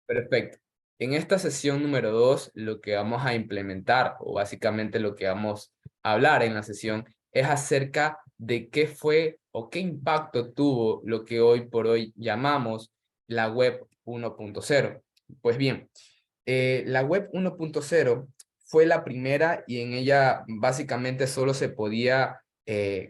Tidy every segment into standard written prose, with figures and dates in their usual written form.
Perfecto. En esta sesión número 2, lo que vamos a implementar, o básicamente lo que vamos a hablar en la sesión, es acerca de qué fue o qué impacto tuvo lo que hoy por hoy llamamos la web 1.0. Pues bien, la web 1.0 fue la primera y en ella básicamente solo se podía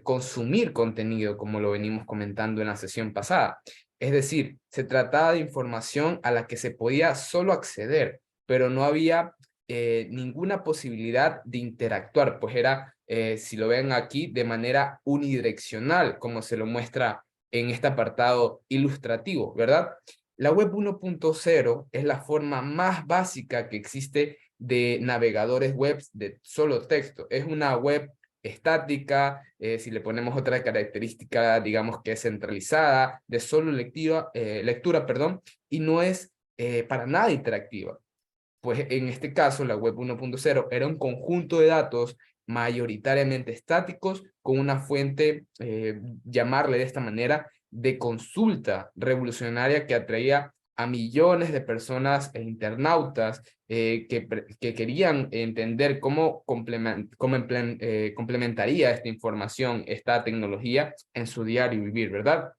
consumir contenido, como lo venimos comentando en la sesión pasada. Es decir, se trataba de información a la que se podía solo acceder, pero no había ninguna posibilidad de interactuar, pues era, si lo ven aquí, de manera unidireccional, como se lo muestra en este apartado ilustrativo, ¿verdad? La web 1.0 es la forma más básica que existe de navegadores web de solo texto. Es una web estática, si le ponemos otra característica, digamos que es centralizada, de solo lectura, perdón, y no es para nada interactiva. Pues en este caso, la web 1.0 era un conjunto de datos mayoritariamente estáticos con una fuente, llamarle de esta manera, de consulta revolucionaria que atraía a millones de personas e internautas que querían entender cómo complementaría esta información, esta tecnología en su diario vivir, ¿verdad?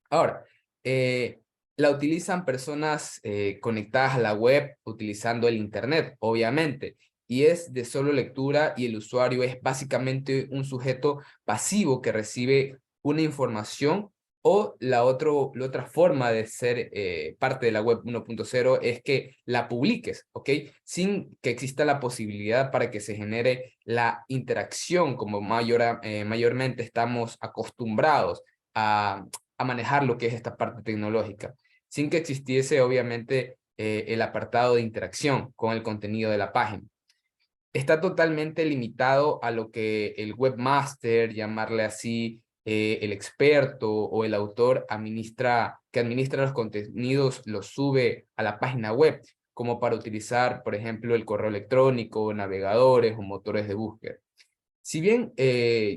Ahora, la utilizan personas conectadas a la web utilizando el internet, obviamente, y es de solo lectura y el usuario es básicamente un sujeto pasivo que recibe una información o la otra forma de ser parte de la web 1.0 es que la publiques, ¿ok? Sin que exista la posibilidad para que se genere la interacción como mayormente estamos acostumbrados a manejar lo que es esta parte tecnológica, sin que existiese obviamente el apartado de interacción con el contenido de la página. Está totalmente limitado a lo que el webmaster, llamarle así, el experto o el autor que administra los contenidos, los sube a la página web, como para utilizar, por ejemplo, el correo electrónico, navegadores o motores de búsqueda. Si bien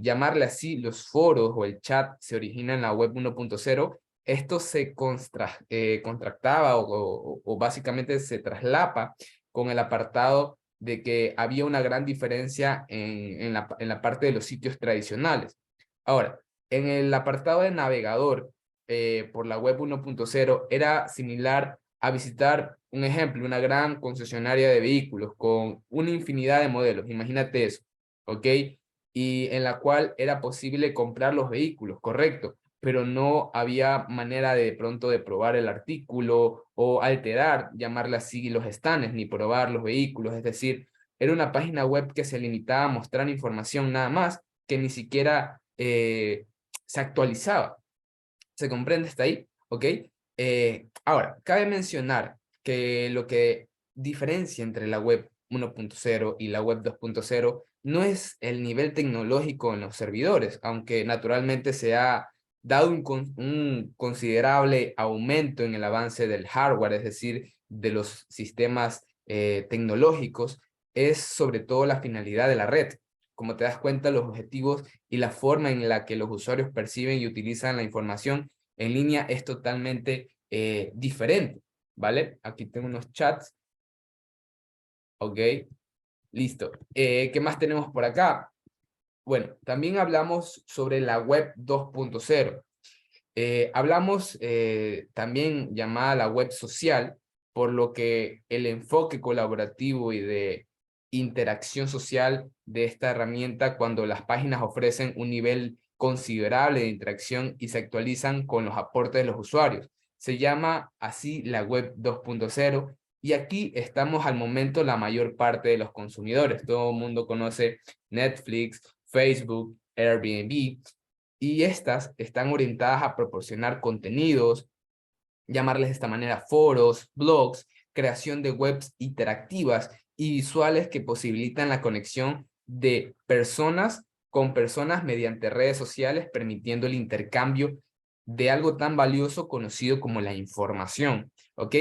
llamarle así los foros o el chat se origina en la web 1.0, esto se contractaba o básicamente se traslapa con el apartado de que había una gran diferencia en la parte de los sitios tradicionales. Ahora, en el apartado de navegador por la web 1.0 era similar a visitar, un ejemplo, una gran concesionaria de vehículos con una infinidad de modelos. Imagínate eso, ¿ok? Y en la cual era posible comprar los vehículos, correcto, pero no había manera de pronto de probar el artículo o alterar, llamarle así, los stands, ni probar los vehículos, es decir, era una página web que se limitaba a mostrar información nada más, que ni siquiera se actualizaba. ¿Se comprende hasta ahí? ¿Ok? Ahora, cabe mencionar que lo que diferencia entre la web 1.0 y la web 2.0 no es el nivel tecnológico en los servidores, aunque naturalmente se ha dado un considerable aumento en el avance del hardware, es decir, de los sistemas tecnológicos, es sobre todo la finalidad de la red. Como te das cuenta, los objetivos y la forma en la que los usuarios perciben y utilizan la información en línea es totalmente diferente, ¿vale? Aquí tengo unos chats, ok, listo. ¿Qué más tenemos por acá? Bueno, también hablamos sobre la web 2.0. Hablamos también llamada la web social, por lo que el enfoque colaborativo y de interacción social de esta herramienta cuando las páginas ofrecen un nivel considerable de interacción y se actualizan con los aportes de los usuarios. Se llama así la web 2.0 y aquí estamos al momento la mayor parte de los consumidores. Todo el mundo conoce Netflix, Facebook, Airbnb, y estas están orientadas a proporcionar contenidos, llamarles de esta manera foros, blogs, creación de webs interactivas y visuales que posibilitan la conexión de personas con personas mediante redes sociales, permitiendo el intercambio de algo tan valioso conocido como la información, ¿ok?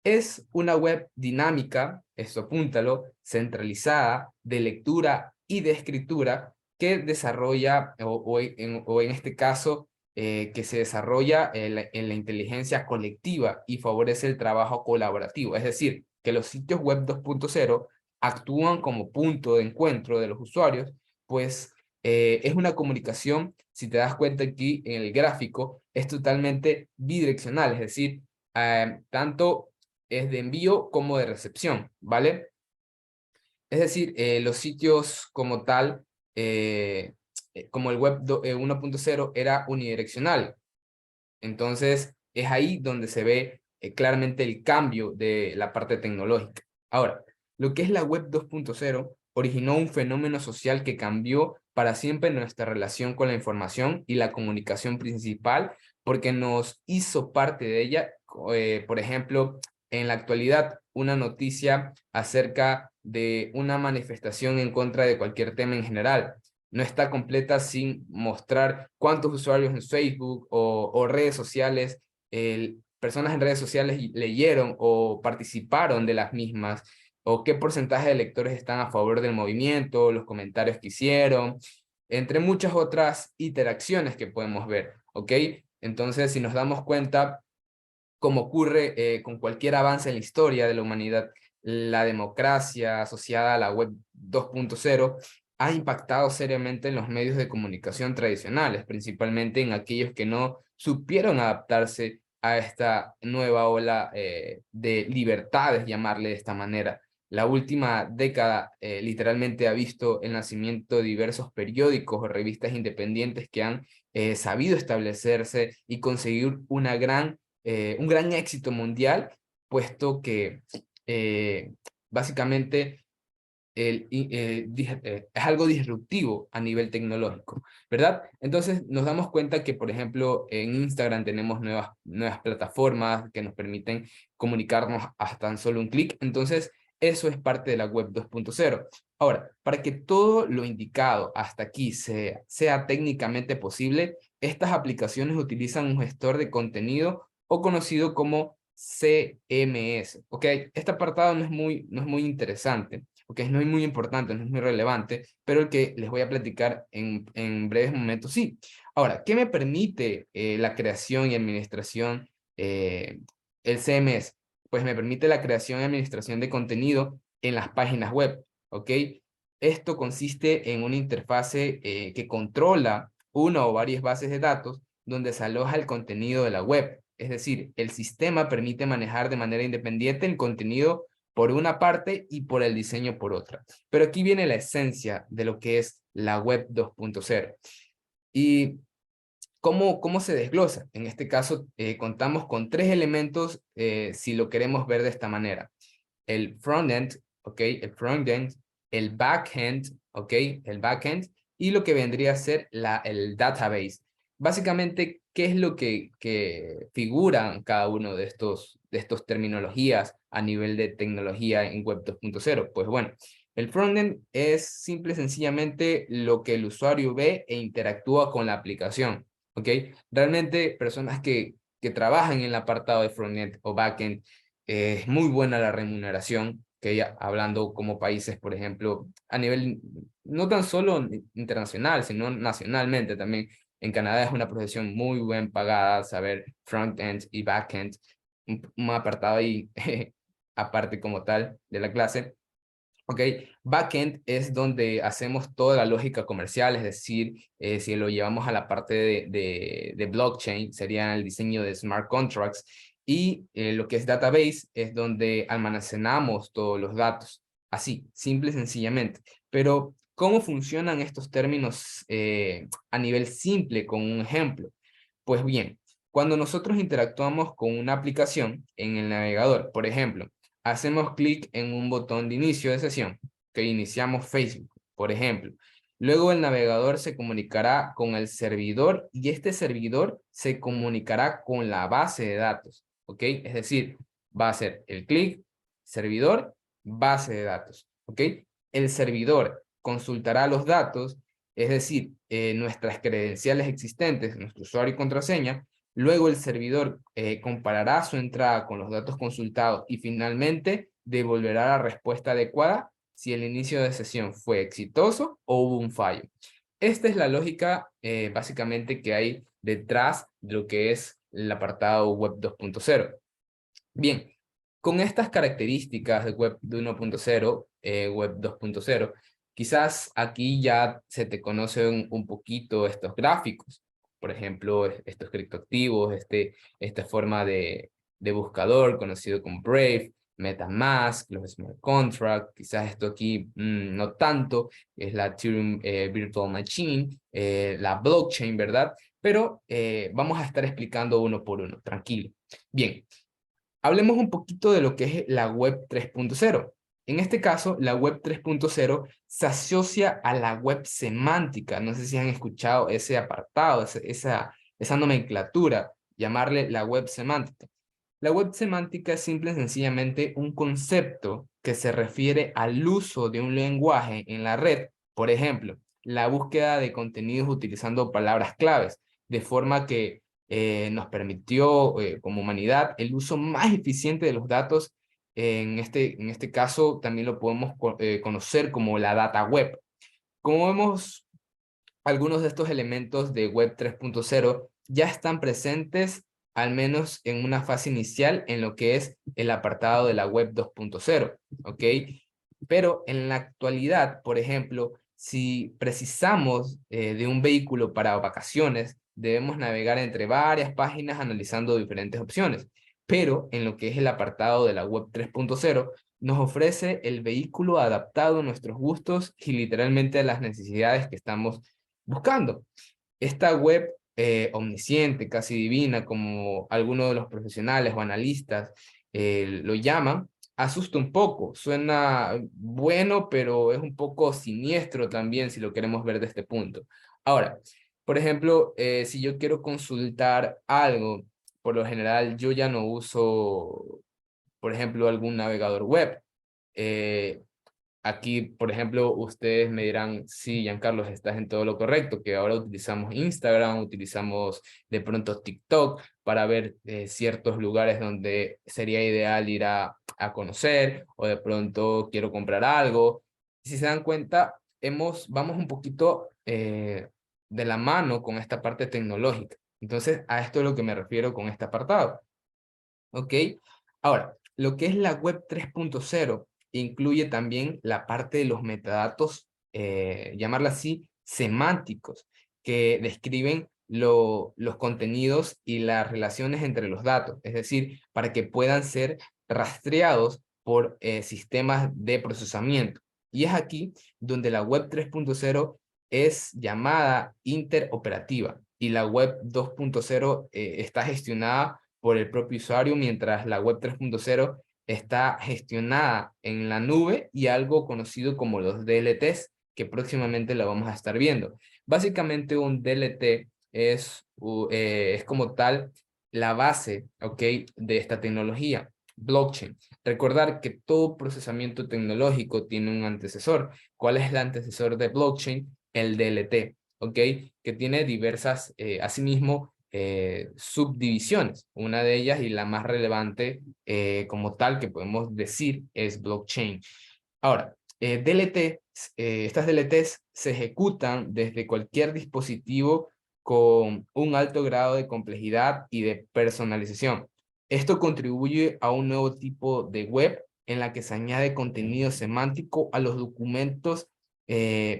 Es una web dinámica, esto apúntalo, centralizada, de lectura y de escritura, que desarrolla, o en este caso, que se desarrolla en la inteligencia colectiva y favorece el trabajo colaborativo. Es decir, que los sitios web 2.0 actúan como punto de encuentro de los usuarios, pues es una comunicación, si te das cuenta aquí en el gráfico, es totalmente bidireccional, es decir, tanto es de envío como de recepción, ¿vale? Es decir, los sitios como tal, como el web 1.0 era unidireccional. Entonces, es ahí donde se ve claramente el cambio de la parte tecnológica. Ahora, lo que es la web 2.0 originó un fenómeno social que cambió para siempre nuestra relación con la información y la comunicación principal, porque nos hizo parte de ella. Por ejemplo, en la actualidad, una noticia acerca de una manifestación en contra de cualquier tema en general no está completa sin mostrar cuántos usuarios en Facebook o redes sociales, personas en redes sociales leyeron o participaron de las mismas, o qué porcentaje de lectores están a favor del movimiento, los comentarios que hicieron, entre muchas otras interacciones que podemos ver, ¿ok? Entonces, si nos damos cuenta, como ocurre con cualquier avance en la historia de la humanidad, la democracia asociada a la web 2.0 ha impactado seriamente en los medios de comunicación tradicionales, principalmente en aquellos que no supieron adaptarse a esta nueva ola de libertades, llamarle de esta manera. La última década literalmente ha visto el nacimiento de diversos periódicos o revistas independientes que han sabido establecerse y conseguir un gran éxito mundial, puesto que básicamente es algo disruptivo a nivel tecnológico, ¿verdad? Entonces nos damos cuenta que, por ejemplo, en Instagram tenemos nuevas plataformas que nos permiten comunicarnos hasta tan solo un clic. Entonces, eso es parte de la web 2.0. Ahora, para que todo lo indicado hasta aquí sea técnicamente posible, estas aplicaciones utilizan un gestor de contenido o conocido como CMS, ¿ok? Este apartado no es muy interesante, porque no es muy importante, no es muy relevante, pero el que les voy a platicar en breves momentos sí. Ahora, ¿qué me permite la creación y administración el CMS? Pues me permite la creación y administración de contenido en las páginas web, ¿ok? Esto consiste en una interfase que controla una o varias bases de datos donde se aloja el contenido de la web. Es decir, el sistema permite manejar de manera independiente el contenido por una parte y por el diseño por otra. Pero aquí viene la esencia de lo que es la web 2.0. ¿Y cómo se desglosa? En este caso, contamos con tres elementos si lo queremos ver de esta manera. El frontend, ¿ok? El frontend, el backend, ¿ok? El backend, y lo que vendría a ser el database. Básicamente, ¿qué es lo que figuran cada uno de estos terminologías a nivel de tecnología en Web 2.0? Pues bueno, el frontend es simple y sencillamente lo que el usuario ve e interactúa con la aplicación, ¿ok? Realmente, personas que trabajan en el apartado de frontend o backend, es muy buena la remuneración, que ya hablando como países, por ejemplo, a nivel no tan solo internacional, sino nacionalmente también. En Canadá es una profesión muy bien pagada, saber front-end y back-end, un apartado ahí aparte como tal de la clase. Ok, backend es donde hacemos toda la lógica comercial, es decir, si lo llevamos a la parte de blockchain, sería el diseño de smart contracts, y lo que es database es donde almacenamos todos los datos, así, simple y sencillamente. Pero, ¿cómo funcionan estos términos a nivel simple con un ejemplo? Pues bien, cuando nosotros interactuamos con una aplicación en el navegador, por ejemplo, hacemos clic en un botón de inicio de sesión, que iniciamos Facebook, por ejemplo. Luego el navegador se comunicará con el servidor y este servidor se comunicará con la base de datos, ¿ok? Es decir, va a ser el clic, servidor, base de datos, ¿ok? El servidor consultará los datos, es decir, nuestras credenciales existentes, nuestro usuario y contraseña. Luego el servidor comparará su entrada con los datos consultados y finalmente devolverá la respuesta adecuada si el inicio de sesión fue exitoso o hubo un fallo. Esta es la lógica básicamente que hay detrás de lo que es el apartado web 2.0. Bien, con estas características de web 1.0, web 2.0, quizás aquí ya se te conocen un poquito estos gráficos. Por ejemplo, estos criptoactivos, esta forma de buscador conocido como Brave, MetaMask, los smart contracts, quizás esto aquí no tanto, es la Ethereum Virtual Machine, la blockchain, ¿verdad? Pero vamos a estar explicando uno por uno, tranquilo. Bien, hablemos un poquito de lo que es la web 3.0. En este caso, la web 3.0 se asocia a la web semántica. No sé si han escuchado ese apartado, esa nomenclatura, llamarle la web semántica. La web semántica es simple y sencillamente un concepto que se refiere al uso de un lenguaje en la red. Por ejemplo, la búsqueda de contenidos utilizando palabras claves, de forma que nos permitió como humanidad el uso más eficiente de los datos. En este caso también lo podemos conocer como la data web. Como vemos, algunos de estos elementos de web 3.0 ya están presentes al menos en una fase inicial en lo que es el apartado de la web 2.0, ¿ok? Pero en la actualidad, por ejemplo, si precisamos de un vehículo para vacaciones, debemos navegar entre varias páginas analizando diferentes opciones. Pero en lo que es el apartado de la web 3.0, nos ofrece el vehículo adaptado a nuestros gustos y literalmente a las necesidades que estamos buscando. Esta web omnisciente, casi divina, como algunos de los profesionales o analistas lo llaman, asusta un poco. Suena bueno, pero es un poco siniestro también si lo queremos ver de este punto. Ahora, por ejemplo, si yo quiero consultar algo, por lo general yo ya no uso, por ejemplo, algún navegador web. Eh, Aquí, por ejemplo, ustedes me dirán, sí, Giancarlos, estás en todo lo correcto, que ahora utilizamos Instagram, utilizamos de pronto TikTok para ver ciertos lugares donde sería ideal ir a conocer, o de pronto quiero comprar algo. Si se dan cuenta, vamos un poquito de la mano con esta parte tecnológica. Entonces, a esto es lo que me refiero con este apartado. ¿Ok? Ahora, lo que es la web 3.0 incluye también la parte de los metadatos, llamarla así, semánticos, que describen los contenidos y las relaciones entre los datos, es decir, para que puedan ser rastreados por sistemas de procesamiento. Y es aquí donde la web 3.0 es llamada interoperativa y la web 2.0 está gestionada por el propio usuario, mientras la web 3.0 está gestionada en la nube y algo conocido como los DLTs, que próximamente lo vamos a estar viendo. Básicamente un DLT es como tal la base, ¿ok?, de esta tecnología, blockchain. Recordar que todo procesamiento tecnológico tiene un antecesor. ¿Cuál es el antecesor de blockchain? El DLT, ¿ok?, que tiene diversas, asimismo, subdivisiones. Una de ellas y la más relevante como tal que podemos decir es blockchain. Ahora, estas DLTs se ejecutan desde cualquier dispositivo con un alto grado de complejidad y de personalización. Esto contribuye a un nuevo tipo de web en la que se añade contenido semántico a los documentos,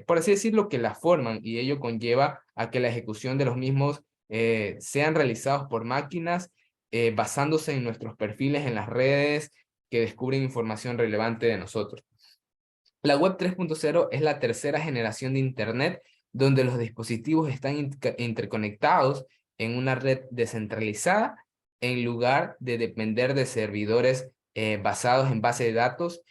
por así decirlo, que la forman, y ello conlleva a que la ejecución de los mismos sean realizados por máquinas basándose en nuestros perfiles en las redes que descubren información relevante de nosotros. La web 3.0 es la tercera generación de Internet donde los dispositivos están interconectados en una red descentralizada en lugar de depender de servidores basados en base de datos,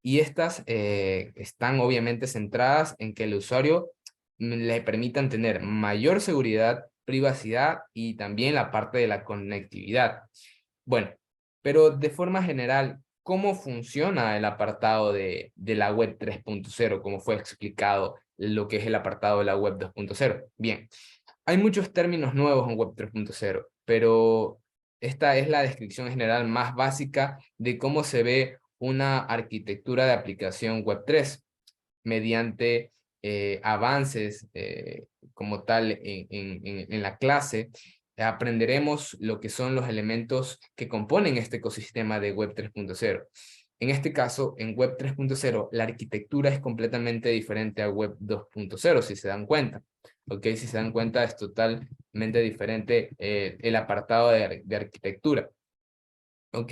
y estas están obviamente centradas en que el usuario le permitan tener mayor seguridad, privacidad y también la parte de la conectividad. Bueno, pero de forma general, ¿cómo funciona el apartado de la web 3.0? Como fue explicado lo que es el apartado de la web 2.0. Bien, hay muchos términos nuevos en web 3.0, pero esta es la descripción general más básica de cómo se ve una arquitectura de aplicación web 3 mediante avances como tal en la clase, aprenderemos lo que son los elementos que componen este ecosistema de Web 3.0. En este caso, en Web 3.0, la arquitectura es completamente diferente a Web 2.0, si se dan cuenta. ¿Ok? Si se dan cuenta, es totalmente diferente el apartado de arquitectura. ¿Ok?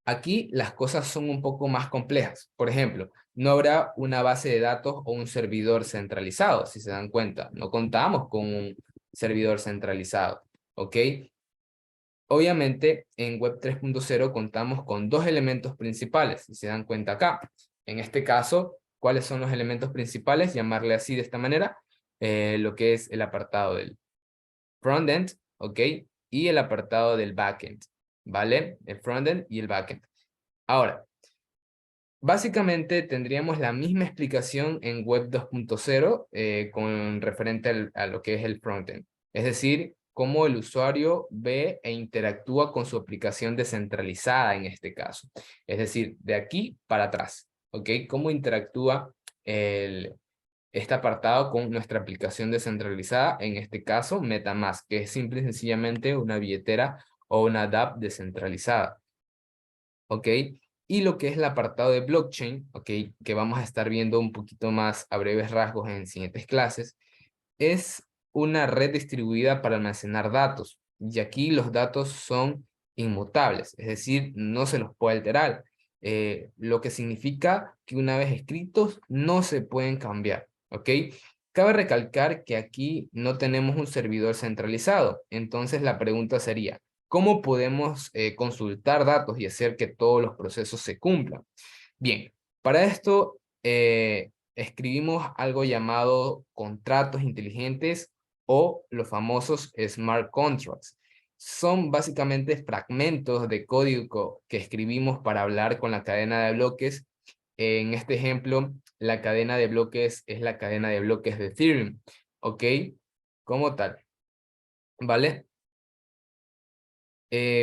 Aquí las cosas son un poco más complejas. Por ejemplo, no habrá una base de datos o un servidor centralizado, si se dan cuenta. No contamos con un servidor centralizado. ¿Ok? Obviamente, en Web 3.0 contamos con dos elementos principales, si se dan cuenta acá. En este caso, ¿cuáles son los elementos principales? Llamarle así de esta manera, lo que es el apartado del frontend, ¿ok? Y el apartado del backend, ¿vale? El frontend y el backend. Ahora, básicamente tendríamos la misma explicación en Web 2.0 con referente a lo que es el frontend. Es decir, cómo el usuario ve e interactúa con su aplicación descentralizada en este caso. Es decir, de aquí para atrás, ¿ok? Cómo interactúa este apartado con nuestra aplicación descentralizada, en este caso MetaMask, que es simple y sencillamente una billetera o una dApp descentralizada. ¿Ok? Y lo que es el apartado de blockchain, ¿ok? Que vamos a estar viendo un poquito más a breves rasgos en siguientes clases, es una red distribuida para almacenar datos. Y aquí los datos son inmutables, es decir, no se los puede alterar. Lo que significa que una vez escritos no se pueden cambiar, ¿ok? Cabe recalcar que aquí no tenemos un servidor centralizado, entonces la pregunta sería, ¿cómo podemos consultar datos y hacer que todos los procesos se cumplan? Bien, para esto escribimos algo llamado contratos inteligentes o los famosos smart contracts. Son básicamente fragmentos de código que escribimos para hablar con la cadena de bloques. En este ejemplo, la cadena de bloques es la cadena de bloques de Ethereum, ¿ok? Como tal, ¿vale?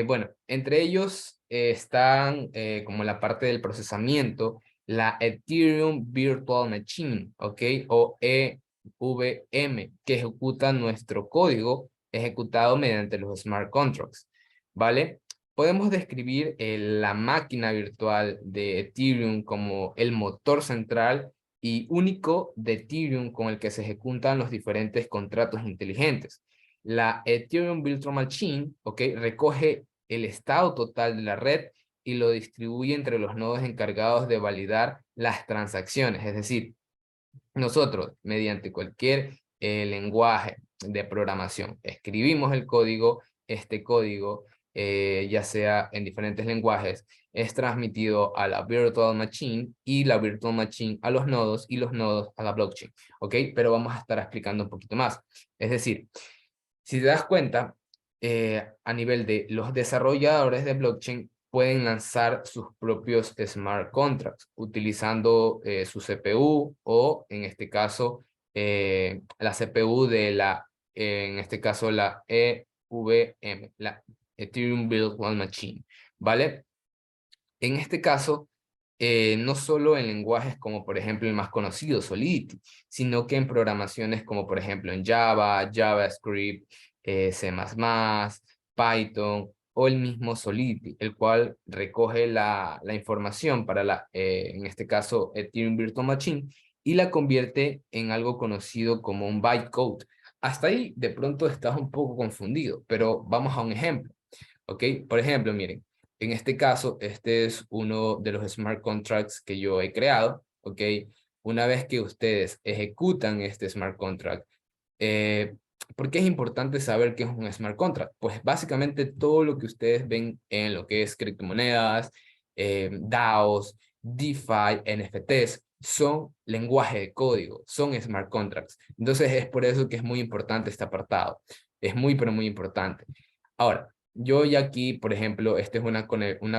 Bueno, entre ellos están como la parte del procesamiento, la Ethereum Virtual Machine, ¿ok? O EVM, que ejecuta nuestro código ejecutado mediante los smart contracts, ¿vale? Podemos describir la máquina virtual de Ethereum como el motor central y único de Ethereum con el que se ejecutan los diferentes contratos inteligentes. La Ethereum Virtual Machine, ¿ok? Recoge el estado total de la red y lo distribuye entre los nodos encargados de validar las transacciones. Es decir, nosotros, mediante cualquier lenguaje de programación, escribimos el código, este código, ya sea en diferentes lenguajes, es transmitido a la Virtual Machine y la Virtual Machine a los nodos y los nodos a la blockchain, ¿ok? Pero vamos a estar explicando un poquito más. Es decir, si te das cuenta, a nivel de los desarrolladores de blockchain pueden lanzar sus propios smart contracts utilizando su CPU o en este caso la CPU de en este caso la EVM, la Ethereum Virtual Machine, ¿vale? En este caso, no solo en lenguajes como por ejemplo el más conocido, Solidity, sino que en programaciones como por ejemplo en Java, JavaScript, C++, Python o el mismo Solidity, el cual recoge la información para en este caso, Ethereum Virtual Machine y la convierte en algo conocido como un bytecode. Hasta ahí de pronto estás un poco confundido, pero vamos a un ejemplo. ¿Ok? Por ejemplo, miren, en este caso, este es uno de los smart contracts que yo he creado, ¿ok? Una vez que ustedes ejecutan este smart contract, eh, ¿por qué es importante saber qué es un smart contract? Pues básicamente todo lo que ustedes ven en lo que es criptomonedas, DAOs, DeFi, NFTs, son lenguaje de código, son smart contracts. Entonces es por eso que es muy importante este apartado. Es muy, pero muy importante. Ahora, yo ya aquí, por ejemplo, esta es una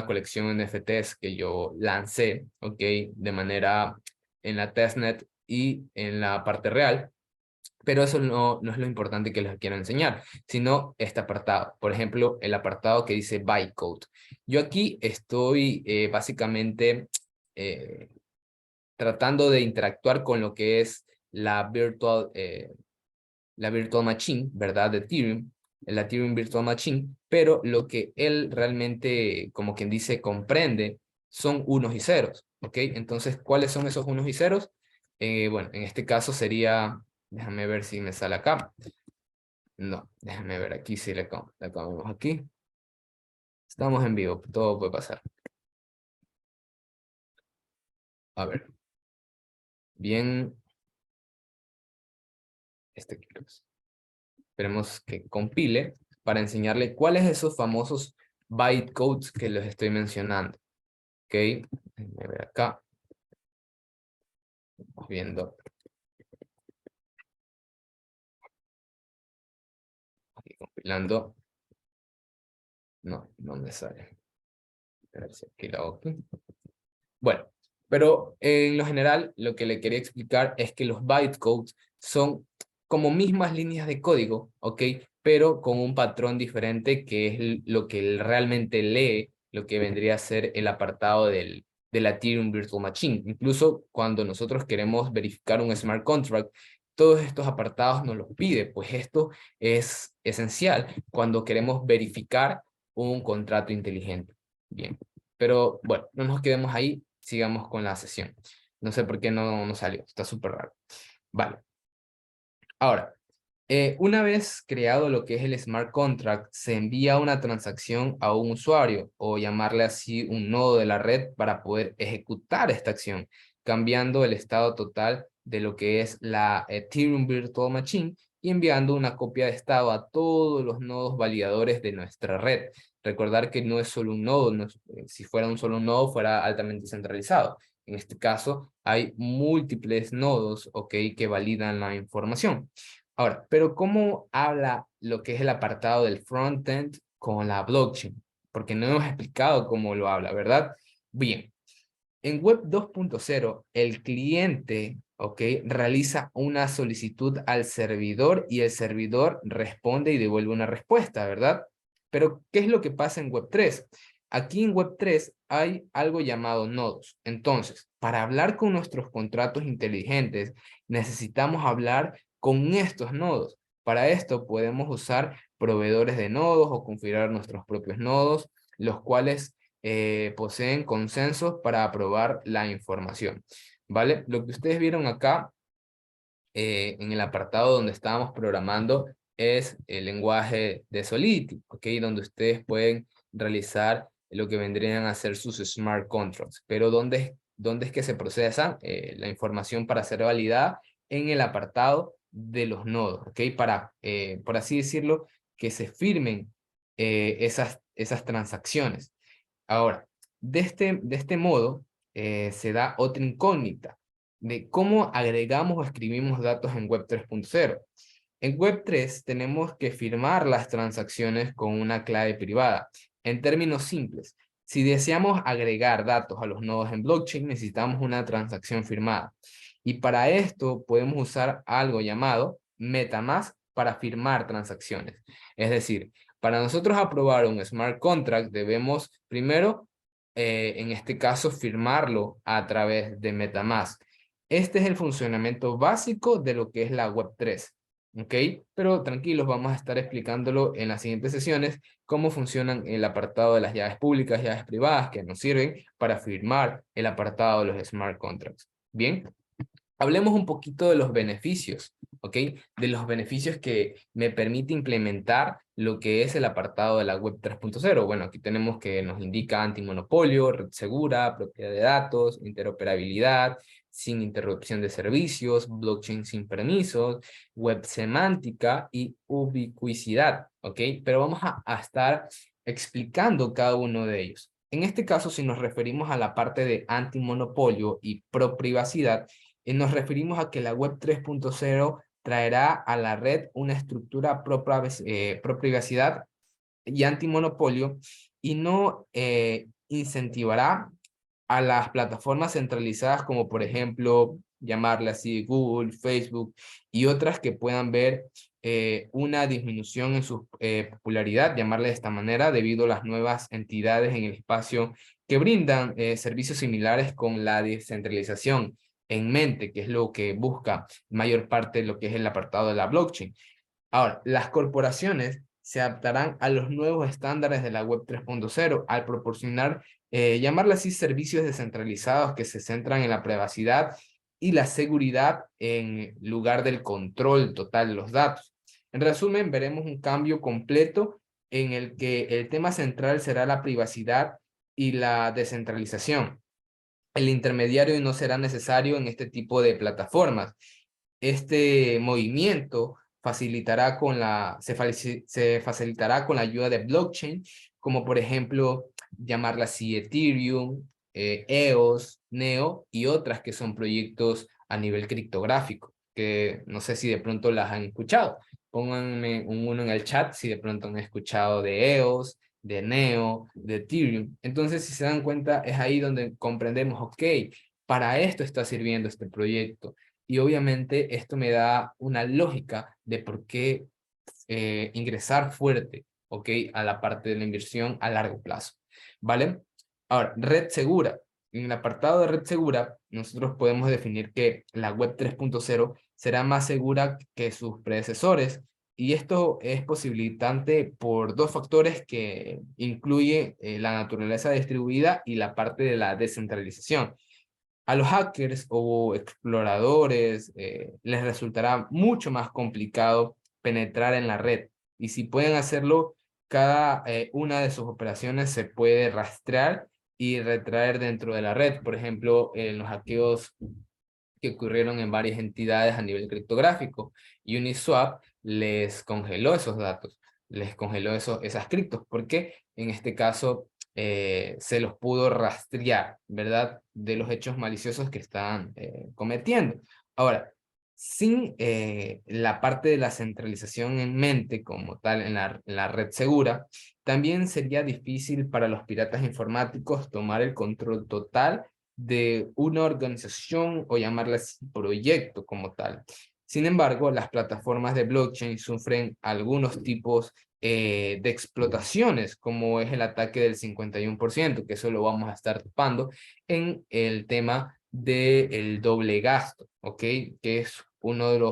colección de NFTs que yo lancé, ¿ok? De manera en la testnet y en la parte real, pero eso no es lo importante que les quiero enseñar, sino este apartado. Por ejemplo, el apartado que dice bytecode. Yo aquí estoy básicamente eh, tratando de interactuar con lo que es la virtual machine, ¿verdad? De Ethereum, la Ethereum Virtual Machine, pero lo que él realmente, como quien dice, comprende son unos y ceros, ¿ok? Entonces, ¿cuáles son esos unos y ceros? Bueno, en este caso sería, déjame ver si me sale acá. No, déjame ver aquí si le cambiamos aquí. Estamos en vivo, todo puede pasar. A ver. Bien. Este creo que es. Esperemos que compile para enseñarle cuáles de esos famosos bytecodes que les estoy mencionando. Ok, déjenme ver acá. Vamos viendo. Aquí compilando. No, no me sale. A ver si aquí lo hago aquí. Bueno, pero en lo general lo que le quería explicar es que los bytecodes son como mismas líneas de código, ¿ok? Pero con un patrón diferente que es lo que él realmente lee, lo que vendría a ser el apartado de la Ethereum Virtual Machine. Incluso cuando nosotros queremos verificar un smart contract, todos estos apartados nos los pide, pues esto es esencial cuando queremos verificar un contrato inteligente. Bien. Pero bueno, no nos quedemos ahí, sigamos con la sesión. No sé por qué no salió, está súper raro. Vale, ahora, una vez creado lo que es el smart contract, se envía una transacción a un usuario o llamarle así un nodo de la red para poder ejecutar esta acción, cambiando el estado total de lo que es la Ethereum Virtual Machine y enviando una copia de estado a todos los nodos validadores de nuestra red. Recordar que no es solo un nodo, si fuera un solo nodo fuera altamente centralizado. En este caso, hay múltiples nodos, ¿ok? Que validan la información. Ahora, pero ¿cómo habla lo que es el apartado del frontend con la blockchain? Porque no hemos explicado cómo lo habla, ¿verdad? Bien, en Web 2.0, el cliente, ¿ok? Realiza una solicitud al servidor y el servidor responde y devuelve una respuesta, ¿verdad? Pero, ¿qué es lo que pasa en Web 3? Aquí en Web 3 hay algo llamado nodos. Entonces, para hablar con nuestros contratos inteligentes, necesitamos hablar con estos nodos. Para esto podemos usar proveedores de nodos o configurar nuestros propios nodos, los cuales poseen consensos para aprobar la información. ¿Vale? Lo que ustedes vieron acá en el apartado donde estábamos programando es el lenguaje de Solidity, ¿ok? Donde ustedes pueden realizar lo que vendrían a ser sus smart contracts. Pero ¿dónde es que se procesa la información para ser validada? En el apartado de los nodos, ¿ok? Para, por así decirlo, que se firmen esas transacciones. Ahora, de este modo, se da otra incógnita de cómo agregamos o escribimos datos en Web 3.0. En Web 3 tenemos que firmar las transacciones con una clave privada. En términos simples, si deseamos agregar datos a los nodos en blockchain, necesitamos una transacción firmada. Y para esto podemos usar algo llamado MetaMask para firmar transacciones. Es decir, para nosotros aprobar un smart contract debemos primero, en este caso, firmarlo a través de MetaMask. Este es el funcionamiento básico de lo que es la Web3. ¿Ok? Pero tranquilos, vamos a estar explicándolo en las siguientes sesiones, cómo funcionan el apartado de las llaves públicas, llaves privadas, que nos sirven para firmar el apartado de los smart contracts. Bien, hablemos un poquito de los beneficios, ¿ok? De los beneficios que me permite implementar lo que es el apartado de la Web 3.0. Bueno, aquí tenemos que nos indica antimonopolio, red segura, propiedad de datos, interoperabilidad, sin interrupción de servicios, blockchain sin permisos, web semántica y ubicuidad, ¿ok? Pero vamos a estar explicando cada uno de ellos. En este caso, si nos referimos a la parte de antimonopolio y pro privacidad, nos referimos a que la Web 3.0 traerá a la red una estructura pro privacidad y antimonopolio y no incentivará a las plataformas centralizadas como por ejemplo, llamarle así Google, Facebook y otras que puedan ver una disminución en su popularidad, llamarle de esta manera, debido a las nuevas entidades en el espacio que brindan servicios similares con la descentralización. en mente, que es lo que busca mayor parte de lo que es el apartado de la blockchain. Ahora, las corporaciones se adaptarán a los nuevos estándares de la web 3.0 al proporcionar, llamarla así, servicios descentralizados que se centran en la privacidad y la seguridad en lugar del control total de los datos. En resumen, veremos un cambio completo en el que el tema central será la privacidad y la descentralización. El intermediario no será necesario en este tipo de plataformas. Este movimiento se facilitará con la ayuda de blockchain, como por ejemplo llamarla así Ethereum, EOS, Neo y otras que son proyectos a nivel criptográfico, que no sé si de pronto las han escuchado. Pónganme uno en el chat si de pronto han escuchado de EOS, de Neo, de Ethereum. Entonces, si se dan cuenta, es ahí donde comprendemos, ok, para esto está sirviendo este proyecto. Y obviamente esto me da una lógica de por qué ingresar fuerte, ¿ok? A la parte de la inversión a largo plazo, ¿vale? Ahora, red segura. En el apartado de red segura, nosotros podemos definir que la web 3.0 será más segura que sus predecesores, y esto es posibilitante por dos factores que incluye la naturaleza distribuida y la parte de la descentralización. A los hackers o exploradores les resultará mucho más complicado penetrar en la red. Y si pueden hacerlo, cada una de sus operaciones se puede rastrear y retraer dentro de la red. Por ejemplo, en los hackeos que ocurrieron en varias entidades a nivel criptográfico. Uniswap les congeló esos datos, les congeló esas criptos, porque en este caso se los pudo rastrear, ¿verdad? De los hechos maliciosos que estaban cometiendo. Ahora, sin la parte de la centralización en mente como tal en la red segura, también sería difícil para los piratas informáticos tomar el control total de una organización o llamarla así, proyecto como tal. Sin embargo, las plataformas de blockchain sufren algunos tipos de explotaciones, como es el ataque del 51%, que eso lo vamos a estar topando en el tema del doble gasto, ¿ok? Que es uno de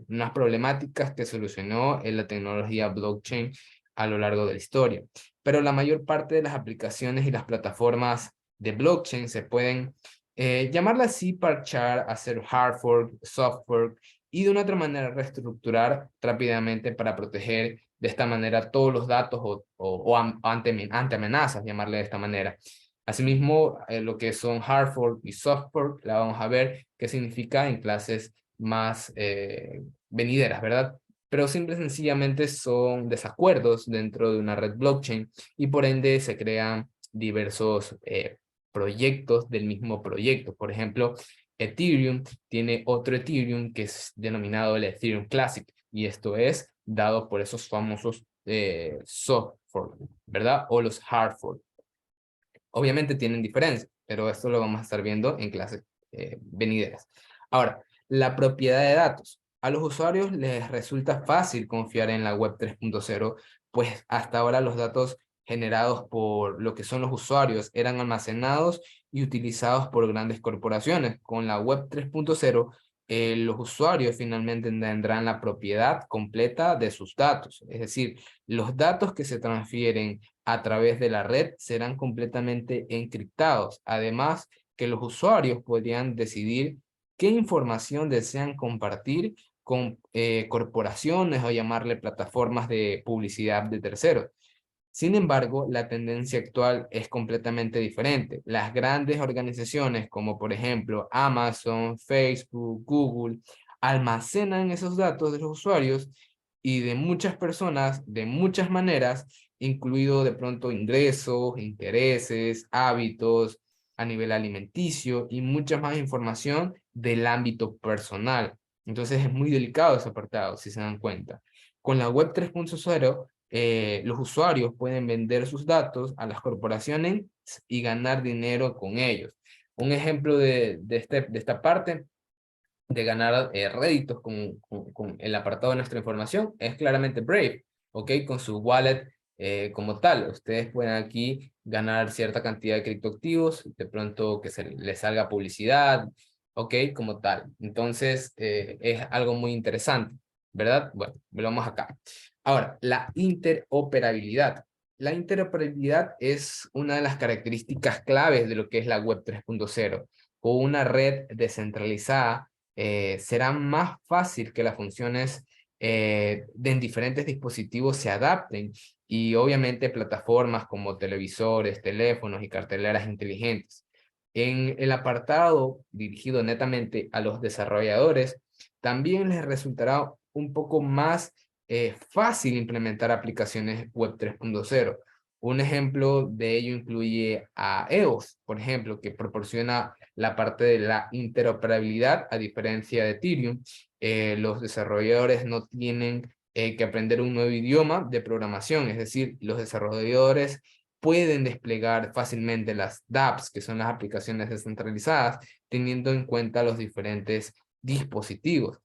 unas problemáticas que solucionó en la tecnología blockchain a lo largo de la historia. Pero la mayor parte de las aplicaciones y las plataformas de blockchain se pueden llamarla así, parchar, hacer hard fork, soft fork y de una otra manera reestructurar rápidamente para proteger de esta manera todos los datos ante amenazas, llamarle de esta manera. Asimismo, lo que son hard fork y soft fork la vamos a ver qué significa en clases más venideras, ¿verdad? Pero simple y sencillamente son desacuerdos dentro de una red blockchain y por ende se crean diversos proyectos del mismo proyecto. Por ejemplo, Ethereum tiene otro Ethereum que es denominado el Ethereum Classic, y esto es dado por esos famosos soft fork, ¿verdad? O los hard fork. Obviamente tienen diferencias, pero esto lo vamos a estar viendo en clases venideras. Ahora, la propiedad de datos. A los usuarios les resulta fácil confiar en la web 3.0, pues hasta ahora los datos generados por lo que son los usuarios eran almacenados y utilizados por grandes corporaciones. Con la web 3.0, los usuarios finalmente tendrán la propiedad completa de sus datos. Es decir, los datos que se transfieren a través de la red serán completamente encriptados. Además, que los usuarios podrían decidir qué información desean compartir con corporaciones o llamarle plataformas de publicidad de terceros. Sin embargo, la tendencia actual es completamente diferente. Las grandes organizaciones como por ejemplo Amazon, Facebook, Google, almacenan esos datos de los usuarios y de muchas personas de muchas maneras, incluido de pronto ingresos, intereses, hábitos a nivel alimenticio y mucha más información del ámbito personal. Entonces es muy delicado ese apartado, si se dan cuenta. Con la web 3.0 los usuarios pueden vender sus datos a las corporaciones y ganar dinero con ellos. Un ejemplo de esta parte de ganar réditos con el apartado de nuestra información es claramente Brave, ¿ok? Con su wallet como tal. Ustedes pueden aquí ganar cierta cantidad de criptoactivos, de pronto que se les salga publicidad, ¿ok? Como tal. Entonces, es algo muy interesante, ¿verdad? Bueno, volvamos acá. Ahora, la interoperabilidad. La interoperabilidad es una de las características claves de lo que es la web 3.0. O una red descentralizada será más fácil que las funciones en diferentes dispositivos se adapten y obviamente plataformas como televisores, teléfonos y carteleras inteligentes. En el apartado dirigido netamente a los desarrolladores, también les resultará un poco más fácil implementar aplicaciones web 3.0. Un ejemplo de ello incluye a EOS, por ejemplo, que proporciona la parte de la interoperabilidad a diferencia de Ethereum. Los desarrolladores no tienen que aprender un nuevo idioma de programación, es decir, los desarrolladores pueden desplegar fácilmente las dApps, que son las aplicaciones descentralizadas, teniendo en cuenta los diferentes dispositivos,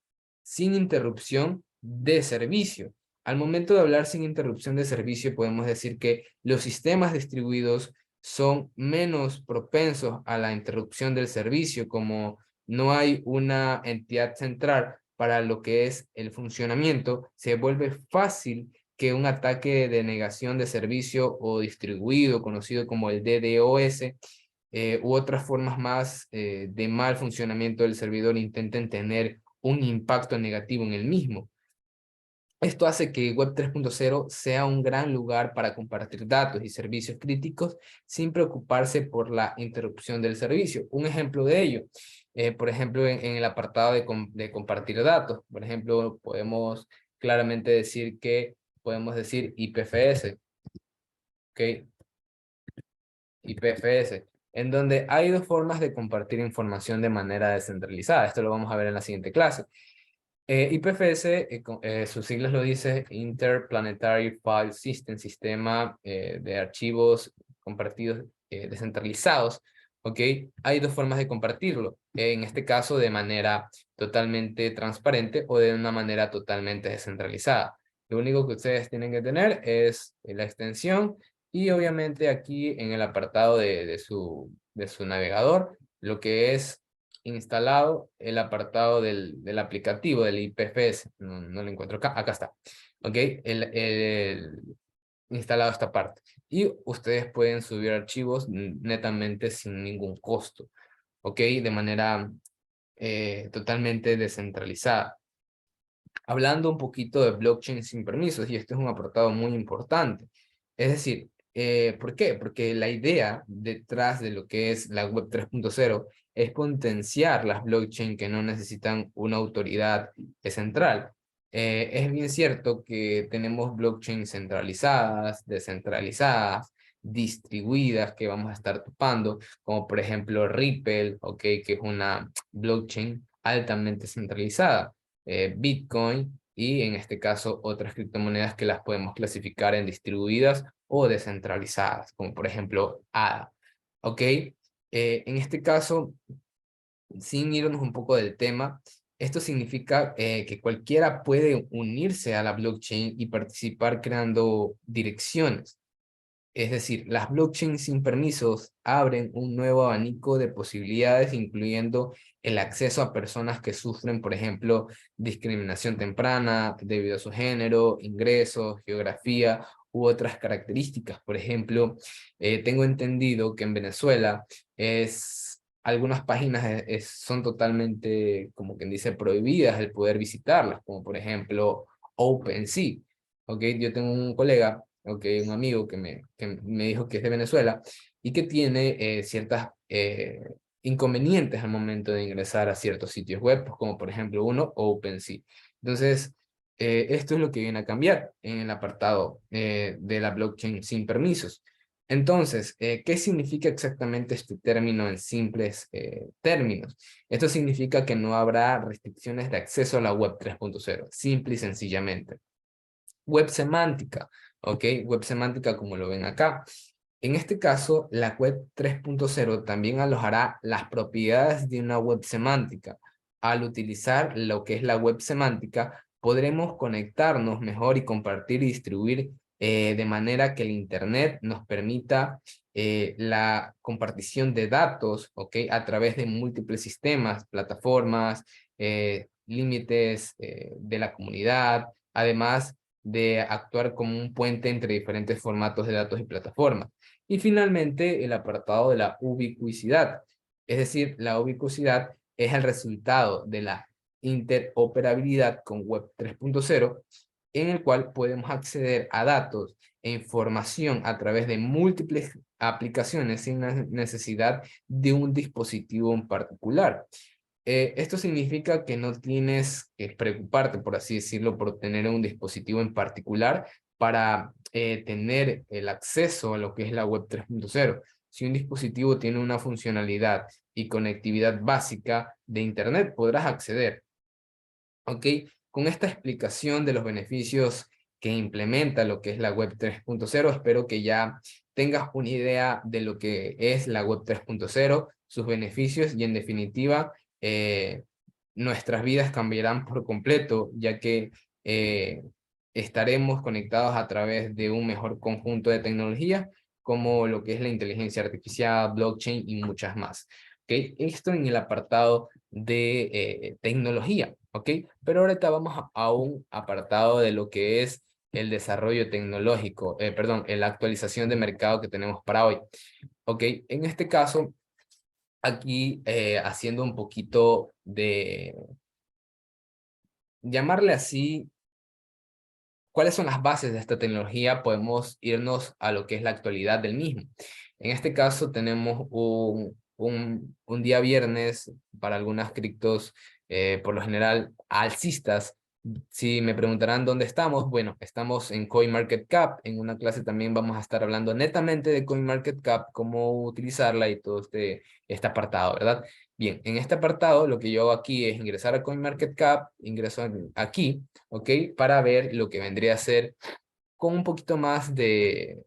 sin interrupción de servicio. Al momento de hablar sin interrupción de servicio, podemos decir que los sistemas distribuidos son menos propensos a la interrupción del servicio, como no hay una entidad central para lo que es el funcionamiento, se vuelve fácil que un ataque de negación de servicio o distribuido, conocido como el DDoS, u otras formas más de mal funcionamiento del servidor intenten tener un impacto negativo en el mismo. Esto hace que Web 3.0 sea un gran lugar para compartir datos y servicios críticos sin preocuparse por la interrupción del servicio. Un ejemplo de ello, por ejemplo, en el apartado de compartir datos, por ejemplo, podemos claramente decir que podemos decir IPFS, ¿ok? IPFS, en donde hay dos formas de compartir información de manera descentralizada. Esto lo vamos a ver en la siguiente clase. IPFS, sus siglas lo dice, Interplanetary File System, sistema de archivos compartidos descentralizados, ¿ok? Hay dos formas de compartirlo, en este caso de manera totalmente transparente o de una manera totalmente descentralizada. Lo único que ustedes tienen que tener es la extensión y obviamente aquí en el apartado de su navegador, lo que es instalado el apartado del aplicativo, del IPFS. No lo encuentro acá. Acá está. ¿Ok? Instalado esta parte. Y ustedes pueden subir archivos netamente sin ningún costo. ¿Ok? De manera totalmente descentralizada. Hablando un poquito de blockchain sin permisos, y esto es un apartado muy importante. Es decir, ¿por qué? Porque la idea detrás de lo que es la web 3.0 es potenciar las blockchain que no necesitan una autoridad central. Es bien cierto que tenemos blockchain centralizadas, descentralizadas, distribuidas que vamos a estar topando, como por ejemplo Ripple, okay, que es una blockchain altamente centralizada. Bitcoin y en este caso otras criptomonedas que las podemos clasificar en distribuidas o descentralizadas, como por ejemplo ADA. ¿Ok? En este caso, sin irnos un poco del tema, esto significa que cualquiera puede unirse a la blockchain y participar creando direcciones. Es decir, las blockchains sin permisos abren un nuevo abanico de posibilidades, incluyendo el acceso a personas que sufren, por ejemplo, discriminación temprana debido a su género, ingresos, geografía u otras características. Por ejemplo, tengo entendido que en Venezuela algunas páginas son totalmente, como quien dice, prohibidas el poder visitarlas, como por ejemplo OpenSea. ¿Okay? Yo tengo un colega, okay, un amigo que me dijo que es de Venezuela y que tiene ciertas inconvenientes al momento de ingresar a ciertos sitios web, pues como por ejemplo uno, OpenSea. Entonces, esto es lo que viene a cambiar en el apartado de la blockchain sin permisos. Entonces, ¿qué significa exactamente este término en simples términos? Esto significa que no habrá restricciones de acceso a la web 3.0, simple y sencillamente. Web semántica, ¿ok? Web semántica como lo ven acá. En este caso, la web 3.0 también alojará las propiedades de una web semántica. Al utilizar lo que es la web semántica, podremos conectarnos mejor y compartir y distribuir de manera que el Internet nos permita la compartición de datos, ¿ok? A través de múltiples sistemas, plataformas, límites de la comunidad, además de actuar como un puente entre diferentes formatos de datos y plataformas. Y finalmente, el apartado de la ubicuidad. Es decir, la ubicuidad es el resultado de la interoperabilidad con Web 3.0, en el cual podemos acceder a datos e información a través de múltiples aplicaciones sin la necesidad de un dispositivo en particular. Esto significa que no tienes que preocuparte, por así decirlo, por tener un dispositivo en particular para tener el acceso a lo que es la web 3.0. Si un dispositivo tiene una funcionalidad y conectividad básica de Internet, podrás acceder. ¿Ok? Con esta explicación de los beneficios que implementa lo que es la web 3.0, espero que ya tengas una idea de lo que es la web 3.0, sus beneficios y en definitiva nuestras vidas cambiarán por completo, ya que estaremos conectados a través de un mejor conjunto de tecnologías como lo que es la inteligencia artificial, blockchain y muchas más. ¿Ok? Esto en el apartado de tecnología, ¿ok? Pero ahorita vamos a un apartado de lo que es el desarrollo tecnológico, perdón, la actualización de mercado que tenemos para hoy. ¿Ok? En este caso, aquí haciendo un poquito de, llamarle así, ¿cuáles son las bases de esta tecnología? Podemos irnos a lo que es la actualidad del mismo. En este caso tenemos un día viernes para algunas criptos, por lo general alcistas. Si me preguntarán dónde estamos, bueno, estamos en CoinMarketCap. En una clase también vamos a estar hablando netamente de CoinMarketCap, cómo utilizarla y todo este apartado, ¿verdad? Bien, en este apartado lo que yo hago aquí es ingresar a CoinMarketCap, ingreso aquí, ¿ok? Para ver lo que vendría a ser con un poquito más de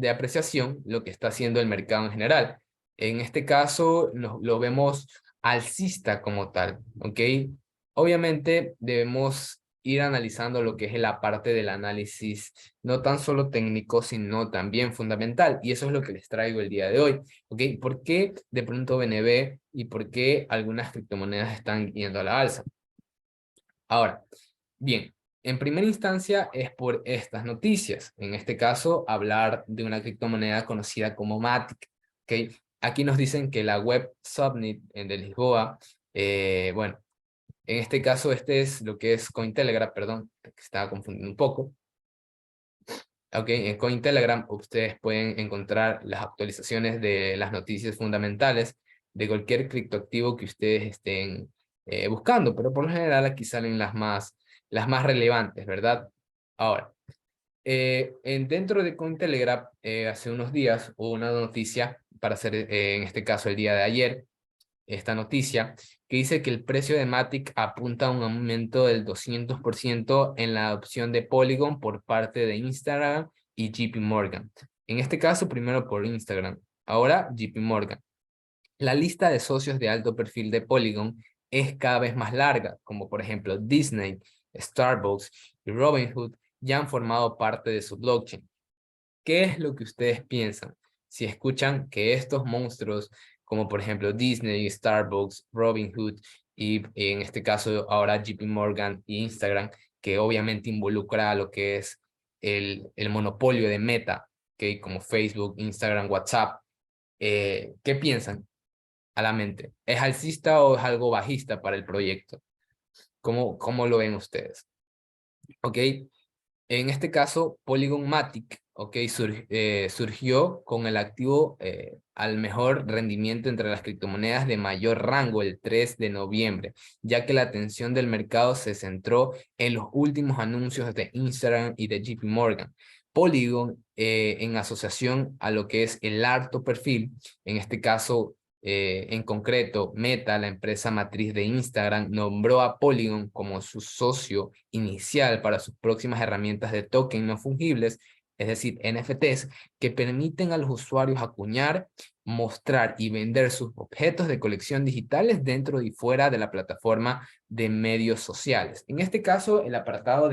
apreciación lo que está haciendo el mercado en general. En este caso lo vemos alcista como tal, ¿ok? Obviamente debemos ir analizando lo que es la parte del análisis, no tan solo técnico, sino también fundamental. Y eso es lo que les traigo el día de hoy, ¿ok? ¿Por qué de pronto BNB y por qué algunas criptomonedas están yendo a la alza? Ahora, bien, en primera instancia es por estas noticias. En este caso, hablar de una criptomoneda conocida como Matic. ¿Ok? Aquí nos dicen que la web Subnet de Lisboa, bueno, en este caso este es lo que es Cointelegraph, perdón, que estaba confundiendo un poco. Ok, en Cointelegraph ustedes pueden encontrar las actualizaciones de las noticias fundamentales de cualquier criptoactivo que ustedes estén buscando, pero por lo general aquí salen las más relevantes, ¿verdad? Ahora, dentro de Cointelegraph, hace unos días hubo una noticia, para ser en este caso el día de ayer, esta noticia, que dice que el precio de Matic apunta a un aumento del 200% en la adopción de Polygon por parte de Instagram y JP Morgan. En este caso, primero por Instagram, ahora JP Morgan. La lista de socios de alto perfil de Polygon es cada vez más larga, como por ejemplo Disney, Starbucks y Robinhood ya han formado parte de su blockchain. ¿Qué es lo que ustedes piensan si escuchan que estos monstruos, como por ejemplo Disney, Starbucks, Robinhood y en este caso ahora JP Morgan y Instagram, que obviamente involucra a lo que es el monopolio de Meta, que como Facebook, Instagram, WhatsApp, ¿qué piensan a la mente? ¿Es alcista o es algo bajista para el proyecto? ¿Cómo lo ven ustedes? ¿Ok? En este caso, Polygon Matic, okay, surgió con el activo al mejor rendimiento entre las criptomonedas de mayor rango el 3 de noviembre, ya que la atención del mercado se centró en los últimos anuncios de Instagram y de JP Morgan. Polygon, en asociación a lo que es el alto perfil, en este caso en concreto, Meta, la empresa matriz de Instagram, nombró a Polygon como su socio inicial para sus próximas herramientas de token no fungibles, es decir, NFTs, que permiten a los usuarios acuñar, mostrar y vender sus objetos de colección digitales dentro y fuera de la plataforma de medios sociales. En este caso, el apartado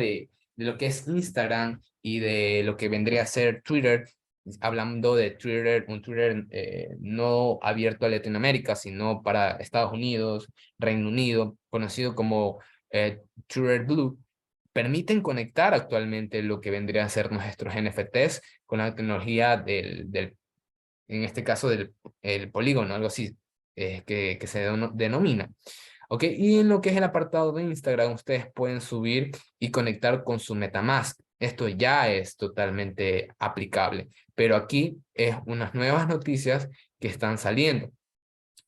lo que es Instagram y de lo que vendría a ser Twitter, hablando de Twitter, un Twitter no abierto a Latinoamérica, sino para Estados Unidos, Reino Unido, conocido como Twitter Blue, permiten conectar actualmente lo que vendría a ser nuestros NFTs con la tecnología en este caso el polígono, algo así, que se denomina. ¿Ok? Y en lo que es el apartado de Instagram, ustedes pueden subir y conectar con su MetaMask. Esto ya es totalmente aplicable, pero aquí es unas nuevas noticias que están saliendo.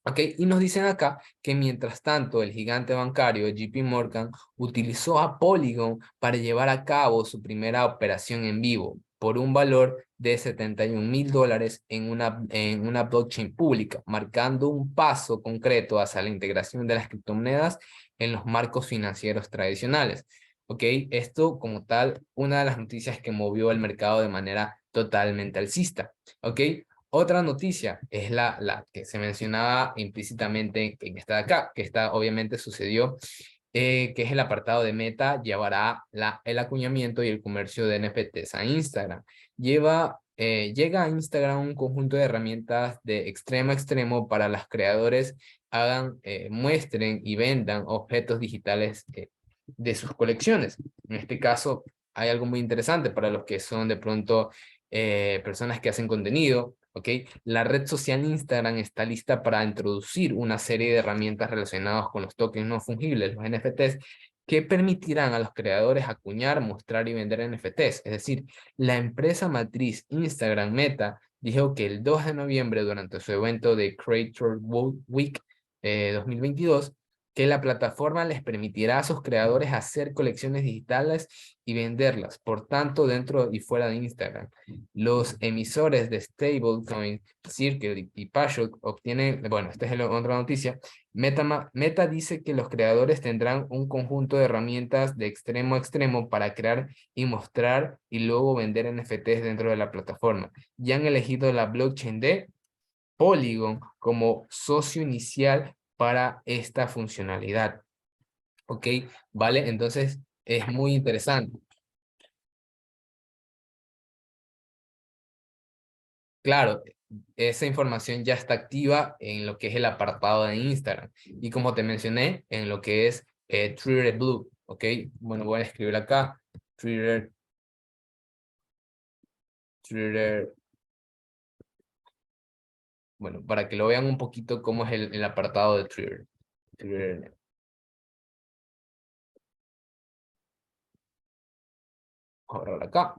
¿Ok? Y nos dicen acá que mientras tanto el gigante bancario JP Morgan utilizó a Polygon para llevar a cabo su primera operación en vivo por un valor de $71,000 en una blockchain pública, marcando un paso concreto hacia la integración de las criptomonedas en los marcos financieros tradicionales. ¿Ok? Esto como tal, una de las noticias que movió el mercado de manera totalmente alcista. ¿Ok? Otra noticia es la que se mencionaba implícitamente en esta de acá, que esta obviamente sucedió, que es el apartado de Meta, llevará el acuñamiento y el comercio de NFTs a Instagram. Llega a Instagram un conjunto de herramientas de extremo a extremo para los creadores muestren y vendan objetos digitales de sus colecciones. En este caso, hay algo muy interesante para los que son de pronto personas que hacen contenido. ¿Ok? La red social Instagram está lista para introducir una serie de herramientas relacionadas con los tokens no fungibles, los NFTs, que permitirán a los creadores acuñar, mostrar y vender NFTs. Es decir, la empresa matriz Instagram Meta dijo que el 2 de noviembre, durante su evento de Creator Week 2022, que la plataforma les permitirá a sus creadores hacer colecciones digitales y venderlas, por tanto, dentro y fuera de Instagram. Los emisores de stablecoin, Circle y Passion obtienen, bueno, esta es otra noticia, Meta dice que los creadores tendrán un conjunto de herramientas de extremo a extremo para crear y mostrar y luego vender NFTs dentro de la plataforma. Ya han elegido la blockchain de Polygon como socio inicial para esta funcionalidad. ¿Ok? ¿Vale? Entonces, es muy interesante. Claro, esa información ya está activa en lo que es el apartado de Instagram. Y como te mencioné, en lo que es Twitter Blue. ¿Ok? Bueno, voy a escribir acá. Twitter, Twitter. Bueno, para que lo vean un poquito cómo es el apartado de Twitter. Twitter. Ahora acá.